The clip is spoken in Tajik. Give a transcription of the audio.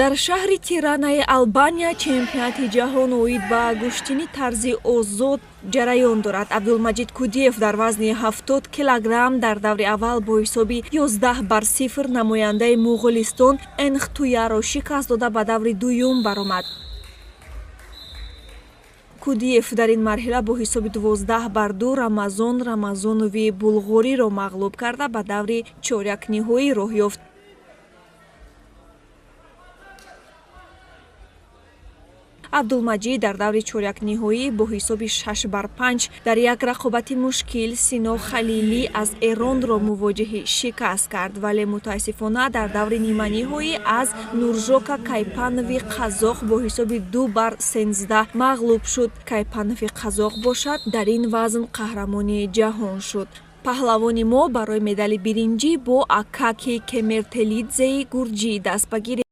дар шаҳри Тиранаи Албания чемпионати ҷаҳон оид ба гӯштини тарзи озод ҷараён дорад. Абдулмаҷид Кудиев дар вазни 70 килограмм дар даври аввал бо ҳисоби 11-0 намояндаи Муғулистон Энхтуяро шикаст дода ба даври дуюм баромад. Кудиев дар ин марҳила бо ҳисоби 12-2 Рамазон Рамазонови Булғориро мағлуб карда ба даври чорякниҳоӣ роҳ ёфт. Абдулмаҷид дар даври чорякниҳоӣ бо ҳисоби 6-5 дар як рақобати мушкил Сино Халилӣ аз Эронро мувоҷиҳи шикаст кард, вале мутаассифона дар даври ниманиҳоӣ аз Нуржока Кайпанови Қазоқ бо ҳисоби 2-13 мағлуб шуд. Кайпанови Қазоқ бошад, дар ин вазн қаҳрамони ҷаҳон шуд. Паҳлавони мо барои медали биринҷӣ бо Акаки Кемертелидзеи Гурҷӣ даст ба гирифт.